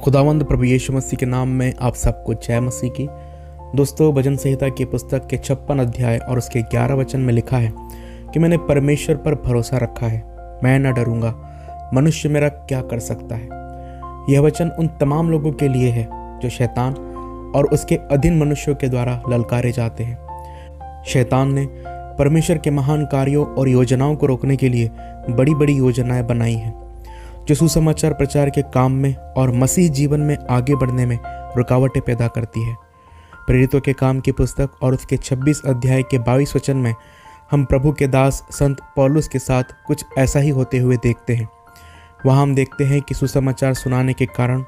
खुदावंद प्रभु यीशु मसीह के नाम में आप सबको जय मसीह की। दोस्तों, भजन संहिता की पुस्तक के 56 अध्याय और उसके 11 वचन में लिखा है कि मैंने परमेश्वर पर भरोसा रखा है, मैं न डरूंगा, मनुष्य मेरा क्या कर सकता है। यह वचन उन तमाम लोगों के लिए है जो शैतान और उसके अधीन मनुष्यों के द्वारा ललकारे जाते हैं। शैतान ने परमेश्वर के महान कार्यों और योजनाओं को रोकने के लिए बड़ी बड़ी योजनाएं बनाई हैं, जो सुसमाचार प्रचार के काम में और मसीह जीवन में आगे बढ़ने में रुकावटें पैदा करती है। प्रेरितों के काम की पुस्तक और उसके 26 अध्याय के 22 वचन में हम प्रभु के दास संत पौलुस के साथ कुछ ऐसा ही होते हुए देखते हैं। वहाँ हम देखते हैं कि सुसमाचार सुनाने के कारण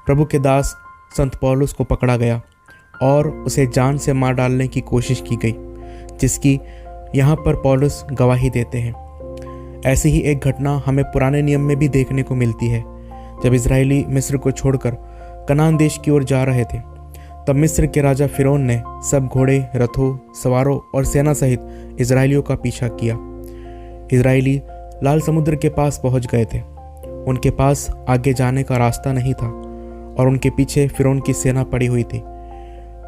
प्रभु के दास संत पौलुस को पकड़ा गया और उसे जान से मार डालने की कोशिश की गई, जिसकी यहाँ पर पौलुस गवाही देते हैं। ऐसी ही एक घटना हमें पुराने नियम में भी देखने को मिलती है। जब इजरायली मिस्र को छोड़कर कनान देश की ओर जा रहे थे, तब मिस्र के राजा फिरौन ने सब घोड़े, रथों, सवारों और सेना सहित इजरायलियों का पीछा किया। इजरायली लाल समुद्र के पास पहुंच गए थे। उनके पास आगे जाने का रास्ता नहीं था और उनके पीछे फिरौन की सेना पड़ी हुई थी।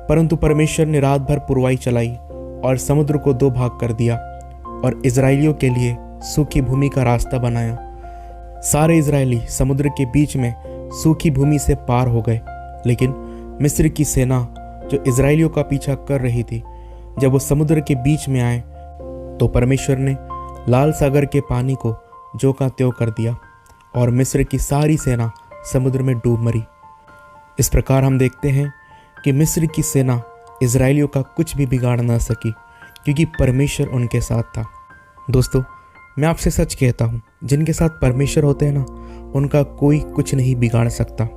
परंतु परमेश्वर ने रात भर पुरवाई चलाई और समुद्र को 2 भाग कर दिया और इजरायलियों के लिए सूखी भूमि का रास्ता बनाया। सारे इजरायली समुद्र के बीच में सूखी भूमि से पार हो गए। लेकिन मिस्र की सेना जो इजरायलियों का पीछा कर रही थी, जब वो समुद्र के बीच में आए तो परमेश्वर ने लाल सागर के पानी को ज्यों का त्यों कर दिया और मिस्र की सारी सेना समुद्र में डूब मरी। इस प्रकार हम देखते हैं कि मिस्र की सेना इजरायलियों का कुछ भी बिगाड़ ना सकी, क्योंकि परमेश्वर उनके साथ था। दोस्तों, मैं आपसे सच कहता हूँ, जिनके साथ परमेश्वर होते हैं ना, उनका कोई कुछ नहीं बिगाड़ सकता।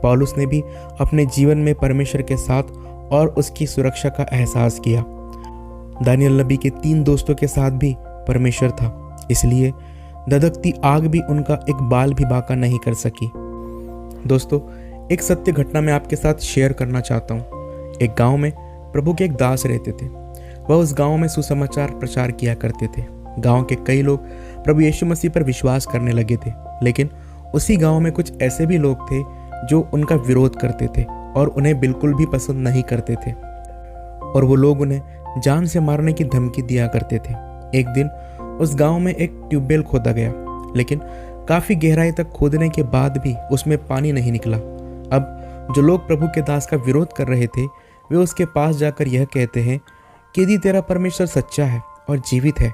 पौलुस ने भी अपने जीवन में परमेश्वर के साथ और उसकी सुरक्षा का एहसास किया। दानियल नबी के 3 दोस्तों के साथ भी परमेश्वर था, इसलिए धधकती आग भी उनका एक बाल भी बांका नहीं कर सकी। दोस्तों, एक सत्य घटना मैं आपके साथ शेयर करना चाहता हूँ। एक गाँव में प्रभु के एक दास रहते थे। वह उस गाँव में सुसमाचार प्रचार किया करते थे। गांव के कई लोग प्रभु यीशु मसीह पर विश्वास करने लगे थे, लेकिन उसी गांव में कुछ ऐसे भी लोग थे जो उनका विरोध करते थे और उन्हें बिल्कुल भी पसंद नहीं करते थे, और वो लोग उन्हें जान से मारने की धमकी दिया करते थे। एक दिन उस गांव में एक ट्यूबवेल खोदा गया, लेकिन काफ़ी गहराई तक खोदने के बाद भी उसमें पानी नहीं निकला। अब जो लोग प्रभु के दास का विरोध कर रहे थे, वे उसके पास जाकर यह कहते हैं कि यदि तेरा परमेश्वर सच्चा है और जीवित है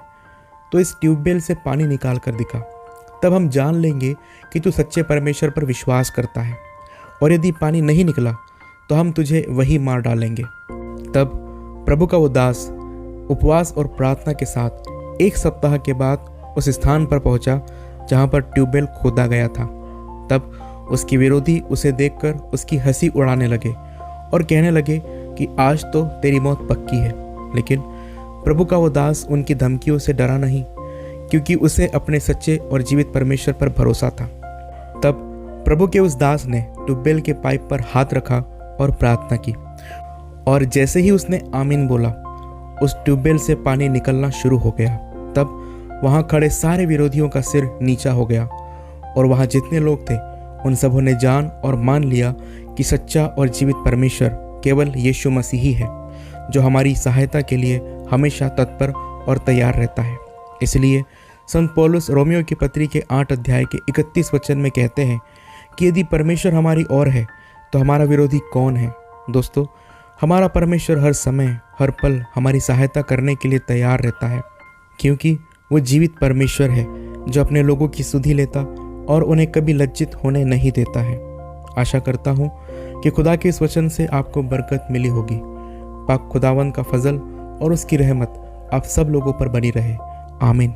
तो इस ट्यूबवेल से पानी निकाल कर दिखा, तब हम जान लेंगे कि तू सच्चे परमेश्वर पर विश्वास करता है, और यदि पानी नहीं निकला तो हम तुझे वही मार डालेंगे। तब प्रभु का वो दास उपवास और प्रार्थना के साथ 1 सप्ताह के बाद उस स्थान पर पहुंचा जहां पर ट्यूबवेल खोदा गया था। तब उसके विरोधी उसे देखकर उसकी हंसी उड़ाने लगे और कहने लगे कि आज तो तेरी मौत पक्की है। लेकिन प्रभु का वो दास उनकी धमकियों से डरा नहीं, क्योंकि उसे अपने सच्चे और जीवित परमेश्वर पर भरोसा था। तब प्रभु के उस दास ने ट्यूबवेल के पाइप पर हाथ रखा और प्रार्थना की, और जैसे ही उसने आमीन बोला, उस ट्यूबवेल से पानी निकलना शुरू हो गया। तब वहाँ खड़े सारे विरोधियों का सिर नीचा हो गया, और वहाँ जितने लोग थे उन सबों ने जान और मान लिया कि सच्चा और जीवित परमेश्वर केवल यीशु मसीह ही है, जो हमारी सहायता के लिए हमेशा तत्पर और तैयार रहता है। इसलिए संत पौलुस रोमियो की पत्री के 8 अध्याय के 31 वचन में कहते हैं कि यदि परमेश्वर हमारी ओर है तो हमारा विरोधी कौन है। दोस्तों, हमारा परमेश्वर हर समय हर पल हमारी सहायता करने के लिए तैयार रहता है, क्योंकि वो जीवित परमेश्वर है जो अपने लोगों की सुधि लेता और उन्हें कभी लज्जित होने नहीं देता है। आशा करता हूँ कि खुदा के इस वचन से आपको बरकत मिली होगी। पाक खुदावंद का फजल और उसकी रहमत आप सब लोगों पर बनी रहे। आमीन।